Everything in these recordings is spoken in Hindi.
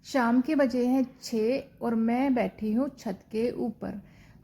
शाम के बजे हैं 6 और मैं बैठी हूँ छत के ऊपर,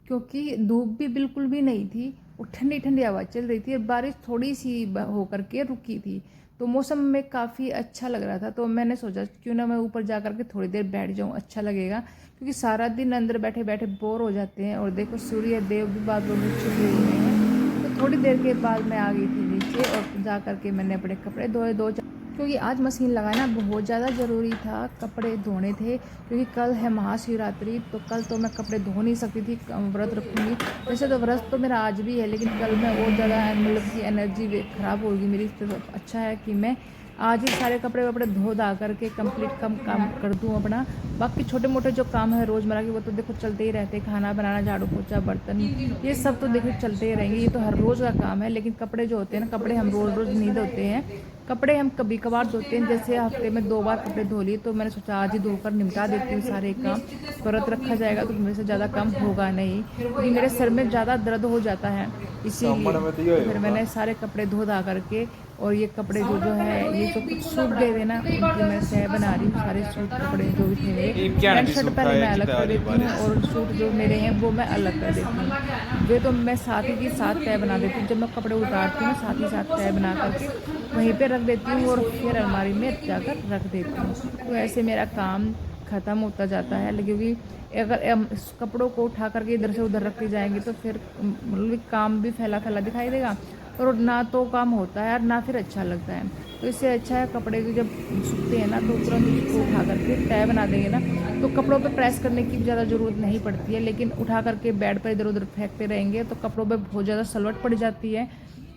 क्योंकि धूप भी बिल्कुल भी नहीं थी और ठंडी ठंडी हवा चल रही थी और बारिश थोड़ी सी होकर के रुकी थी। तो मौसम में काफ़ी अच्छा लग रहा था, तो मैंने सोचा क्यों ना मैं ऊपर जा कर के थोड़ी देर बैठ जाऊँ, अच्छा लगेगा। क्योंकि सारा दिन अंदर बैठे बैठे बोर हो जाते हैं। और देखो सूर्य देव भी बादलों में छुपे हुए हैं। तो थोड़ी देर के बाद मैं आ गई थी नीचे और जा कर के मैंने अपने कपड़े धोए दो, क्योंकि आज मशीन लगाना बहुत ज़्यादा ज़रूरी था। कपड़े धोने थे क्योंकि कल है महाशिवरात्रि, तो कल तो मैं कपड़े धो नहीं सकती थी, व्रत रखूँगी। वैसे तो व्रत तो मेरा आज भी है, लेकिन कल मैं और ज़्यादा मतलब कि एनर्जी ख़राब होगी मेरी। तो अच्छा है कि मैं आज ही सारे कपड़े वपड़े धो धा करके कंप्लीट काम कर दूँ अपना। बाकी छोटे मोटे जो काम है रोज़मर्रा के वो तो देखो चलते ही रहते हैं, खाना बनाना, झाड़ू पोछा, बर्तन, ये सब तो देखो चलते ही रहेंगे, ये तो हर रोज़ का काम है। लेकिन कपड़े जो होते हैं ना, कपड़े हम रोज़ रोज़ नहीं धोते हैं, कपड़े हम कभी कभार धोते हैं। जैसे हफ्ते में 2 बार कपड़े धो लिए, तो मैंने सोचा आज ही धोकर निपटा देती हूँ सारे काम। व्रत रखा जाएगा तो मेरे से ज़्यादा काम होगा नहीं, क्योंकि मेरे सर में ज़्यादा दर्द हो जाता है, इसीलिए तो फिर मैंने सारे कपड़े धो धा करके। और ये कपड़े जो है ये जो कुछ सूख गए थे ना, उनकी मैं तह बना रही हूँ। सारे सूट कपड़े जो भी थे मेरे, पैंट शर्ट पहले मैं अलग कर देती हूँ और सूट जो मेरे हैं वो मैं अलग कर देती हूँ। वे तो मैं साथ ही की साथ तह बना देती हूँ। जब मैं कपड़े उतारती हूँ साथ ही साथ तह बना करके वहीं पे रख देती हूँ और फिर अलमारी में जाकर रख देती हूँ। तो ऐसे मेरा काम ख़त्म होता जाता है। क्योंकि अगर हम इस कपड़ों को उठा करके इधर से उधर रखते जाएंगे तो फिर मतलब काम भी फैला फैला दिखाई देगा, और ना तो काम होता है और ना फिर अच्छा लगता है। तो इससे अच्छा है कपड़े को जब सूखते हैं ना तो तुरंत उसको उठा करके तह बना देंगे ना, तो कपड़ों पे प्रेस करने की ज़्यादा ज़रूरत नहीं पड़ती है। लेकिन उठा करके बेड पर इधर उधर फेंकते रहेंगे तो कपड़ों पे बहुत ज़्यादा सलवट पड़ जाती है,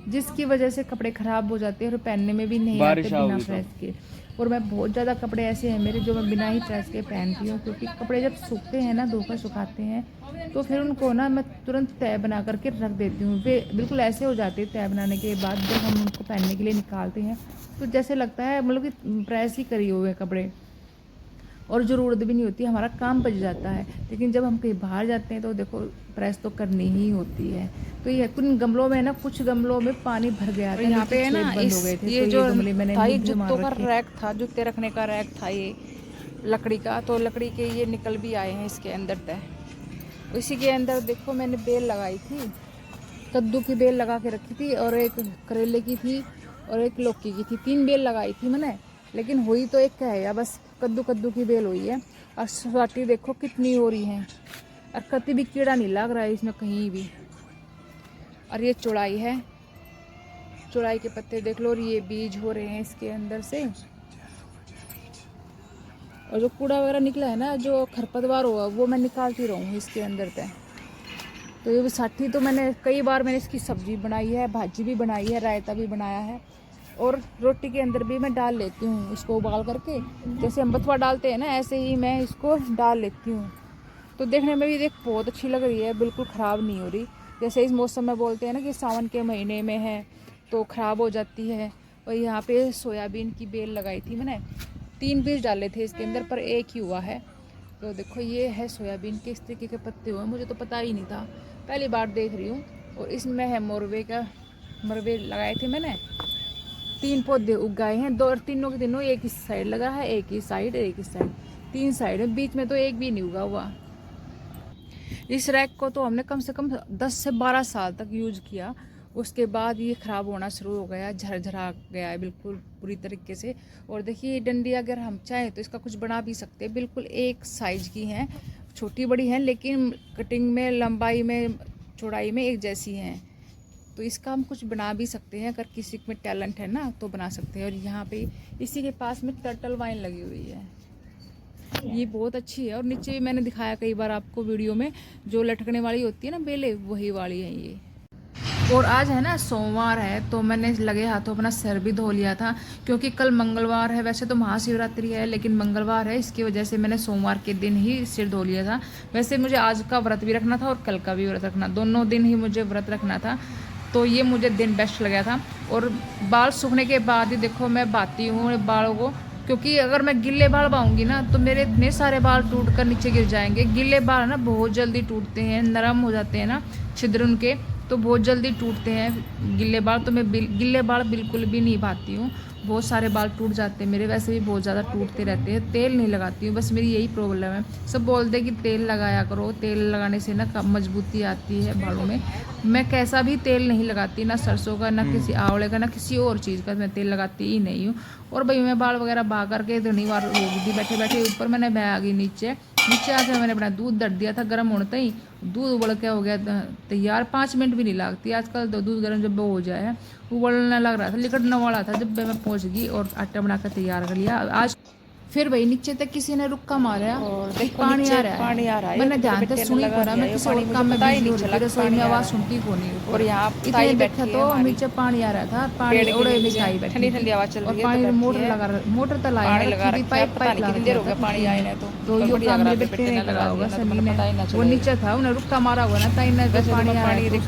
जिसकी वजह से कपड़े ख़राब हो जाते हैं और पहनने में भी नहीं आते बिना प्रेस के। और मैं बहुत ज़्यादा कपड़े ऐसे हैं मेरे जो मैं बिना ही प्रेस के पहनती हूँ, क्योंकि कपड़े जब सूखते हैं ना, धोकर सुखाते हैं, तो फिर उनको ना मैं तुरंत तह बना करके रख देती हूँ। वे बिल्कुल ऐसे हो जाते हैं तह बनाने के बाद, जब हम उनको पहनने के लिए निकालते हैं तो जैसे लगता है मतलब कि प्रेस ही करी हुए कपड़े, और ज़रूरत भी नहीं होती, हमारा काम बच जाता है। लेकिन जब हम कहीं बाहर जाते हैं तो देखो प्रेस तो करनी ही होती है। तो ये कुछ गमलों में ना, कुछ गमलों में पानी भर गया था, यहाँ पे है ना बंद हो गए थे, ये तो जो गमले मैंने था, ये जूतों का रैक था, जूते रखने का रैक था ये लकड़ी का। तो लकड़ी के ये निकल भी आए हैं इसके अंदर तय। इसी के अंदर देखो मैंने बेल लगाई थी, कद्दू की बेल लगा के रखी थी, और एक करेले की थी और एक लौकी की थी। 3 बेल लगाई थी मैंने, लेकिन हुई तो एक है या बस कद्दू की बेल हुई है। और स्वाटी देखो कितनी हो रही है, और कभी भी कीड़ा नहीं लग रहा है इसमें कहीं भी। और ये चौड़ाई है, चौड़ाई के पत्ते देख लो, और ये बीज हो रहे हैं इसके अंदर से। और जो कूड़ा वगैरह निकला है ना, जो खरपतवार हुआ, वो मैं निकालती रहूँगी इसके अंदर तय। तो ये साठी तो मैंने कई बार मैंने इसकी सब्जी बनाई है, भाजी भी बनाई है, रायता भी बनाया है, और रोटी के अंदर भी मैं डाल लेती हूँ इसको उबाल करके। जैसे हम बथुआ डालते हैं ना, ऐसे ही मैं इसको डाल लेती हूँ। तो देखने में भी देख बहुत अच्छी लग रही है, बिल्कुल ख़राब नहीं हो रही। जैसे इस मौसम में बोलते हैं ना कि सावन के महीने में है तो ख़राब हो जाती है। और यहाँ पे सोयाबीन की बेल लगाई थी मैंने, 3 बीज डाले थे इसके अंदर, पर एक ही हुआ है। तो देखो ये है सोयाबीन के, इस तरीके के पत्ते हुए, मुझे तो पता ही नहीं था, पहली बार देख रही हूँ। और इसमें है मरवे लगाए थे मैंने, 3 पौधे उगाए हैं, 2 और तीनों के तीनों एक इस साइड लगा है, एक ही साइड, एक इस साइड, 3 साइड है, बीच में तो एक भी नहीं उगा हुआ। इस रैक को तो हमने कम से कम 10 से 12 साल तक यूज किया, उसके बाद ये ख़राब होना शुरू हो गया, झरझरा गया है बिल्कुल पूरी तरीके से। और देखिए डंडी अगर हम चाहें तो इसका कुछ बना भी सकते हैं, बिल्कुल एक साइज की हैं, छोटी बड़ी हैं, लेकिन कटिंग में, लंबाई में, चौड़ाई में एक जैसी हैं। तो इसका हम कुछ बना भी सकते हैं, अगर किसी में टैलेंट है ना तो बना सकते हैं। और यहाँ पे इसी के पास में टर्टल वाइन लगी हुई है, ये बहुत अच्छी है। और नीचे भी मैंने दिखाया कई बार आपको वीडियो में, जो लटकने वाली होती है ना बेले, वही वाली है ये। और आज है ना सोमवार है, तो मैंने लगे हाथों अपना सिर भी धो लिया था, क्योंकि कल मंगलवार है। वैसे तो महाशिवरात्रि है, लेकिन मंगलवार है, इसकी वजह से मैंने सोमवार के दिन ही सिर धो लिया था। वैसे मुझे आज का व्रत भी रखना था और कल का भी व्रत रखना, दोनों दिन ही मुझे व्रत रखना था, तो ये मुझे दिन बेस्ट लगा था। और बाल सूखने के बाद ही देखो मैं बाती हूँ बालों को, क्योंकि अगर मैं गिले बाल बाऊँगी ना तो मेरे इतने सारे बाल टूट कर नीचे गिर जाएंगे। गिले बाल ना बहुत जल्दी टूटते हैं, नरम हो जाते हैं ना छिद्र उनके, तो बहुत जल्दी टूटते हैं गिले बाल। तो मैं गिले बाल बिल्कुल भी नहीं बाती हूँ। बहुत सारे बाल टूट जाते हैं मेरे, वैसे भी बहुत ज़्यादा टूटते रहते हैं। तेल नहीं लगाती हूँ, बस मेरी यही प्रॉब्लम है। सब बोलते हैं कि तेल लगाया करो, तेल लगाने से ना मजबूती आती है बालों में। मैं कैसा भी तेल नहीं लगाती, ना सरसों का, ना किसी आंवले का, ना किसी और चीज़ का मैं तेल लगाती ही नहीं हूँ। और भाई मैं बाल वगैरह बहा करके इतनी बार हो गई थी बैठे बैठे ऊपर, मैंने बह आ गई नीचे आके मैंने अपना दूध डर दिया था गर्म होने ही। दूध उबल के हो गया तैयार, 5 मिनट भी नहीं लगती आजकल तो दूध गर्म जब हो जाए। उबलने लग रहा था, लिकड़ने वाला था जब मैं पहुंच गई और आटा बना कर तैयार कर लिया आज। फिर वही नीचे तक किसी ने रुक्का मारा और पानी आ रहा है। मैंने ध्यान से सुनी को ना, मैं किसी और काम में बिजी हो रही थी, रसोई में आवाज़ सुनती को नहीं। और यहाँ इतने देखा तो नीचे पानी आ रहा था, पानी उड़े निचाई बैठी ठंडी ठंडी आवाज़ चल रही है। और पानी मोटर लगा, मोटर तो लाया थी, पाइप कितनी देर हो गया पानी आए ना तो यो काम मेरे बेटे ने लगा होगा सनी ने, वो नीचे था उन्हें रुक्का मारा होगा ना, ताई ने पानी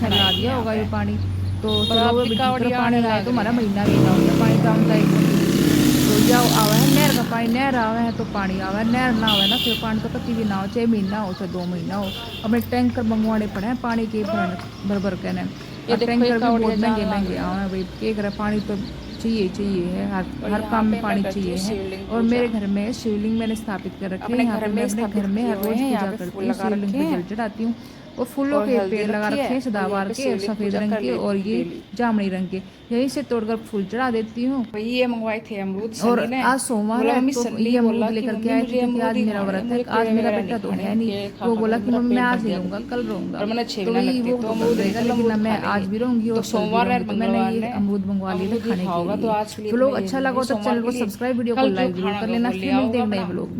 ला दिया होगा ये पानी। तो चलो पानी आया तो हमारा महीना भी ना हो गया पानी का। तो या आवा है नहर का पानी, नहर आवा है तो पानी आवा है, नहर ना आवा ना फिर पानी तो कति भी ना हो, 6 महीना हो चाहे 2 महीना हो। अपने टैंकर मंगवाने पड़े हैं पानी के भर भर के। ये टैंकर भी बहुत महंगे महंगे आवे भाई, क्या करे, पानी तो चाहिए है, हर काम में पानी चाहिए है। और मेरे घर में शिवलिंग मैंने स्थापित कर रखे हैं, यहाँ पे मैं अपने घर में हर रोज पूजा करती हूँ, शिवलिंग पे जल चढ़ाती हूँ। और फूलों के पेड़ लगा रखे हैं सदाबहार के, सफ़ेद रंग के और ये जामुनी रंग के, यहीं से तोड़कर फूल चढ़ा देती हूँ। ये मंगवाए थे अमरूद। और आज सोमवार है तो ये अमरूद लेकर के आए थे क्योंकि आज मेरा व्रत है। आज मेरा बेटा तो है नहीं, वो बोला कि मम्मी मैं आज नहीं रहूँगा, कल रहूँगा। तो वही वो अमरूद रहेगा, लेकिन मैं आज भी रहूँगी और सोमवार तो मैंने ये अमरूद मंगवा लिया था खाने के लिए। तो लोग अच्छा लगा तो चैनल को सब्सक्राइब, वीडियो को लाइक जरूर कर लेना। फिर मिलते हैं नए ब्लॉग में।